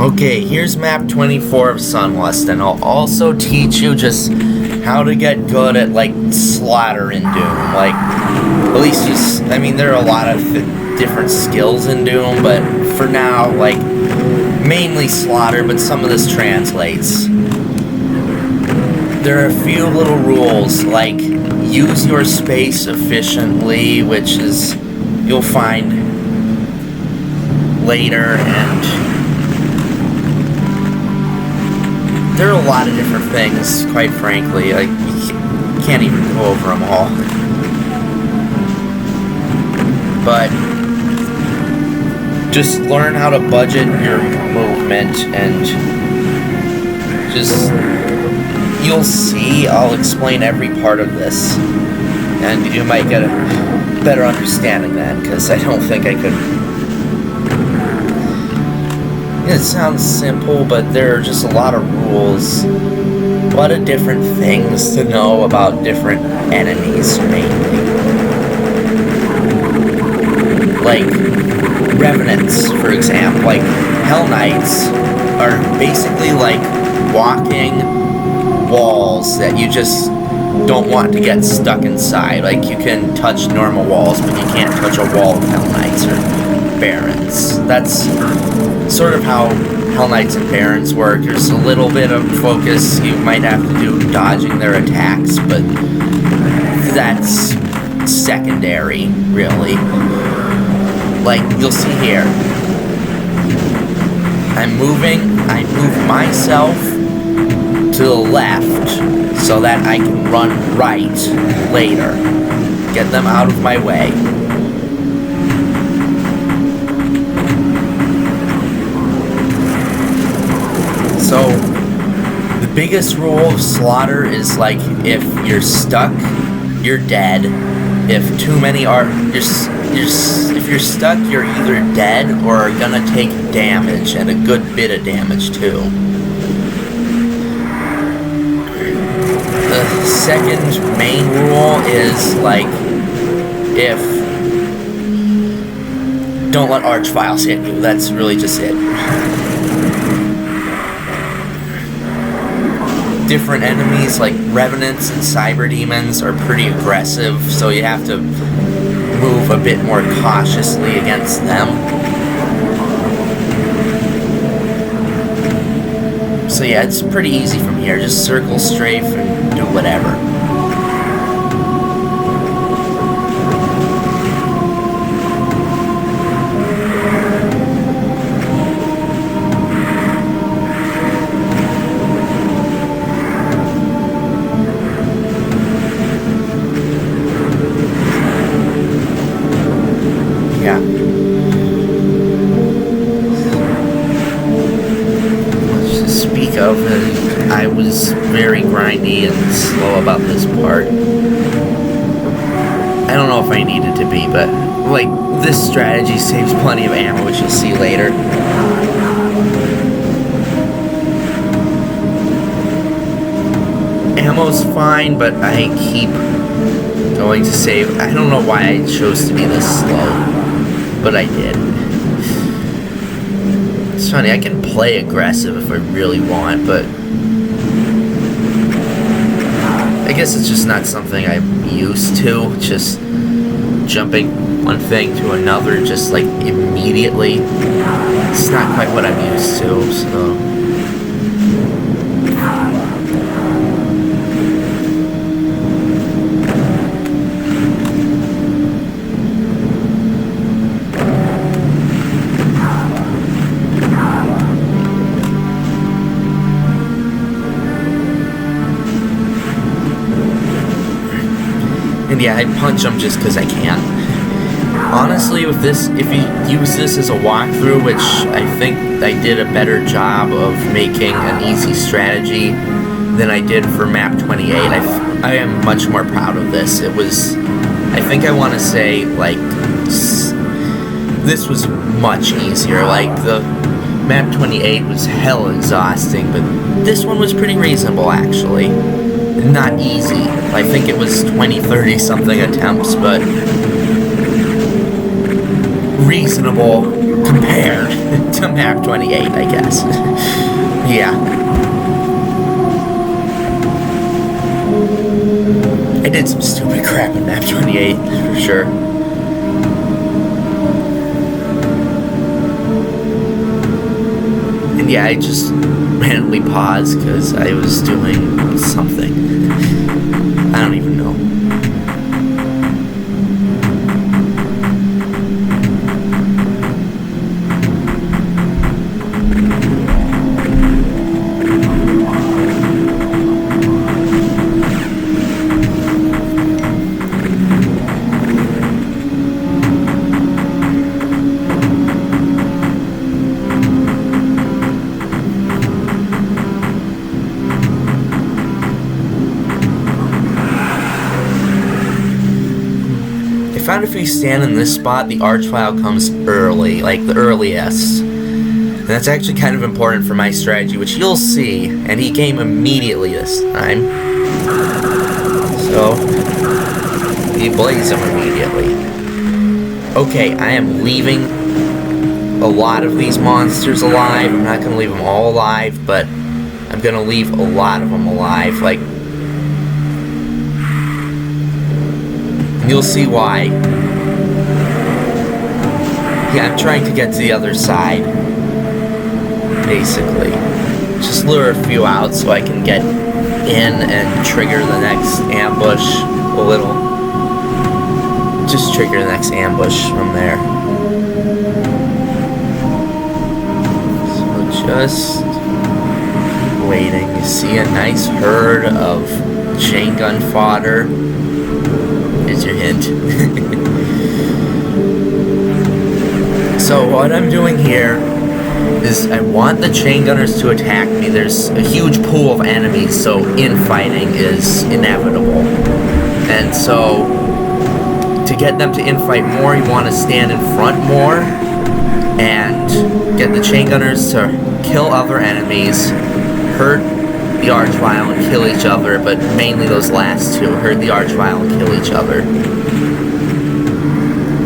Okay, here's map 24 of Sunlust, and I'll also teach you just how to get good at, like, slaughter in Doom. Like, at least just, I mean, there are a lot of different skills in Doom, but for now, like, mainly slaughter, but some of this translates. There are a few little rules, like, use your space efficiently, which is, you'll find later, and there are a lot of different things, quite frankly. Like, you can't even go over them all. But just learn how to budget your movement, and just, you'll see, I'll explain every part of this, and you might get a better understanding then, because I don't think I could. It sounds simple, but there are just a lot of rules, a lot of different things to know about different enemies, mainly. Like, Revenants, for example. Like, Hell Knights are basically like walking walls that you just don't want to get stuck inside. Like, you can touch normal walls, but you can't touch a wall of Hell Knights or Barons. That's sort of how Hell Knights and Barons work. There's a little bit of focus you might have to do dodging their attacks, but that's secondary, really. Like, you'll see here. I move myself to the left so that I can run right later. Get them out of my way. So, the biggest rule of slaughter is, like, if you're stuck, you're dead. If too many are, if you're stuck, you're either dead or are gonna take damage, and a good bit of damage too. The second main rule is, like, don't let archviles hit you. That's really just it. Different enemies like Revenants and Cyber Demons are pretty aggressive, so you have to move a bit more cautiously against them. So yeah, it's pretty easy from here. Just circle, strafe, and do whatever. Yeah. To speak of, I was very grindy and slow about this part. I don't know if I needed to be, but, like, this strategy saves plenty of ammo, which you'll see later. Ammo's fine, but I keep going to save. I don't know why I chose to be this slow, but I did. It's funny, I can play aggressive if I really want, but I guess it's just not something I'm used to, just jumping one thing to another just, like, immediately. It's not quite what I'm used to, so. And yeah, I punch them just because I can. Honestly, with this, if you use this as a walkthrough, which I think I did a better job of making an easy strategy than I did for map 28, I am much more proud of this. It was, I think I want to say, like, this was much easier. Like, the map 28 was hell exhausting, but this one was pretty reasonable, actually. Not easy. I think it was 20, 30 something attempts, but reasonable compared to map 28, I guess. Yeah. I did some stupid crap in map 28, for sure. And yeah, I just randomly paused because I was doing something. I don't even know. I found if you stand in this spot, the archvile comes early, like the earliest. And that's actually kind of important for my strategy, which you'll see. And he came immediately this time. So, he blaze him immediately. Okay, I am leaving a lot of these monsters alive. I'm not going to leave them all alive, but I'm going to leave a lot of them alive. Like, you'll see why. Yeah, I'm trying to get to the other side. Basically. Just lure a few out so I can get in and trigger the next ambush a little. Just trigger the next ambush from there. So just waiting. You see a nice herd of chain gun fodder. Here's your hint. So what I'm doing here is I want the chain gunners to attack me. There's a huge pool of enemies, so infighting is inevitable. And so to get them to infight more, you want to stand in front more and get the chain gunners to kill other enemies, hurt the archvile and kill each other, but mainly those last two, hurt the archvile and kill each other.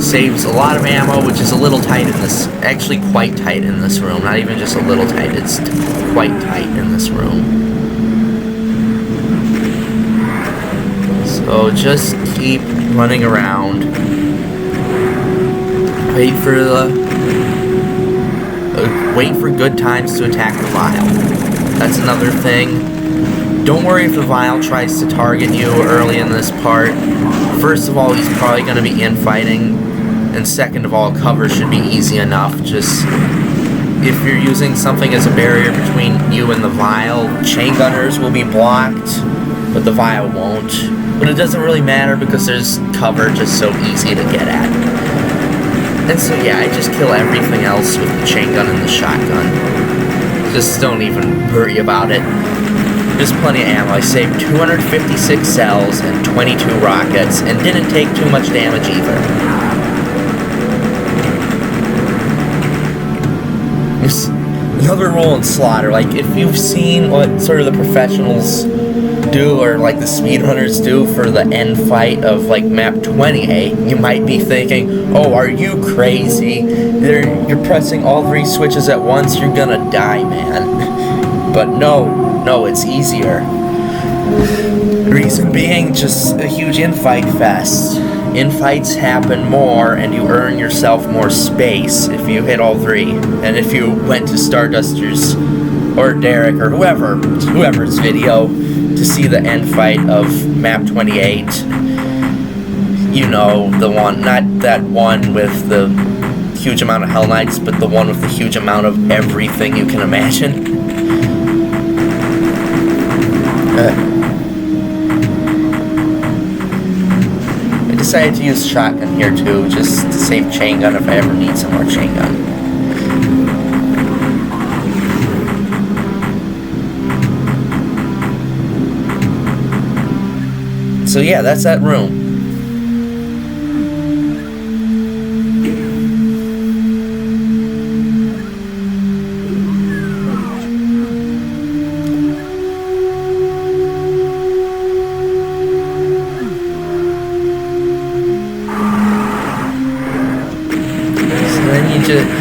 Saves a lot of ammo, which is a little tight in this, actually quite tight in this room, not even just a little tight, it's quite tight in this room. So just keep running around, wait for good times to attack the vial. That's another thing. Don't worry if the vial tries to target you early in this part. First of all, he's probably going to be infighting, and second of all, cover should be easy enough. Just if you're using something as a barrier between you and the vial, chain gunners will be blocked, but the vial won't. But it doesn't really matter because there's cover just so easy to get at. And so yeah, I just kill everything else with the chain gun and the shotgun. Just don't even worry about it. There's plenty of ammo. I saved 256 cells and 22 rockets, and didn't take too much damage either. There's another rule in Slaughter, like if you've seen what sort of the professionals do, or like the speedrunners do for the end fight of like map 28, you might be thinking, oh, are you crazy? You're pressing all three switches at once, you're gonna die, man. But no, it's easier. Reason being, just a huge infight fest. Infights happen more, and you earn yourself more space if you hit all three. And if you went to Stardusters or Derek or whoever's video to see the end fight of map 28, you know, the one, not that one with the huge amount of Hell Knights, but the one with the huge amount of everything you can imagine. I decided to use shotgun here too, just to save chain gun if I ever need some more chain gun. So yeah, that's that room.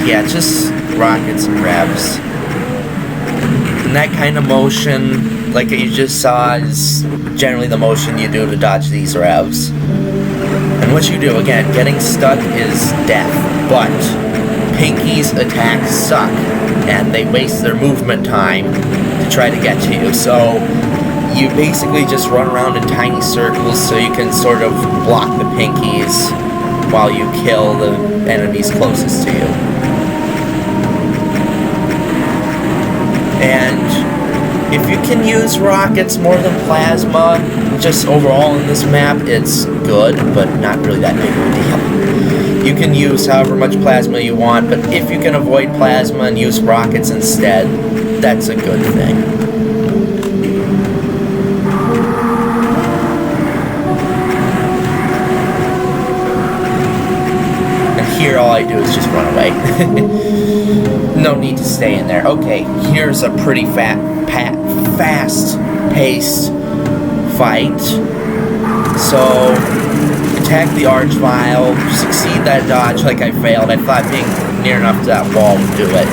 yeah, just rockets and revs. And that kind of motion, like you just saw, is generally the motion you do to dodge these revs. And what you do, again, getting stuck is death, but Pinky's attacks suck, and they waste their movement time to try to get to you. So you basically just run around in tiny circles so you can sort of block the Pinkies while you kill the enemies closest to you. And if you can use rockets more than plasma, just overall in this map, it's good, but not really that big of a deal. You can use however much plasma you want, but if you can avoid plasma and use rockets instead, that's a good thing. Here, all I do is just run away. No need to stay in there. Okay, here's a pretty fast-paced fight. So, attack the Archvile, succeed that dodge like I failed. I thought being near enough to that wall would do it.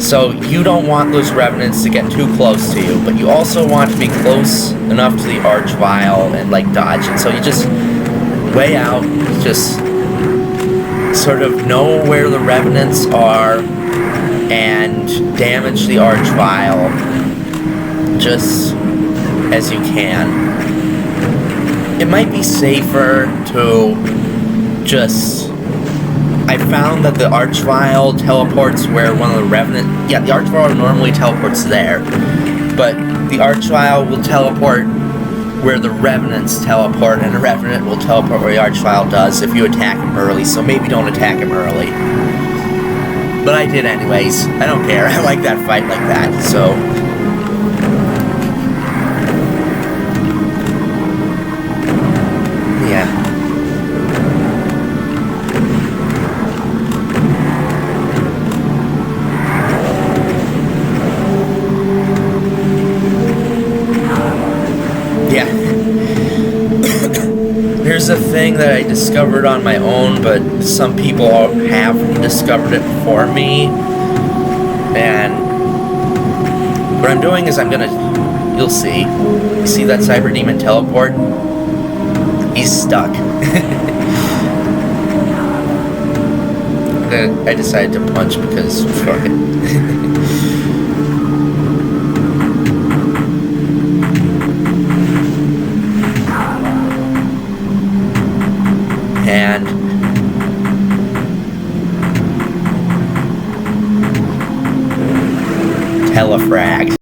So, you don't want those Revenants to get too close to you, but you also want to be close enough to the Archvile and, like, dodge it. So you just way out, just sort of know where the Revenants are and damage the Archvile just as you can. It might be safer to just... I found that the Archvile teleports where one of the Revenant... Yeah, the Archvile normally teleports there, but the Archvile will teleport where the Revenants teleport, and the Revenant will teleport where the Archvile does if you attack him early, so maybe don't attack him early. But I did anyways. I don't care. I like that fight like that, so... yeah. Yeah. Here's a thing that I discovered on my own, but some people have discovered it before me. And what I'm doing is I'm gonna... You'll see. You see that Cyber Demon teleport? He's stuck. I decided to punch because fuck it. And telefrag.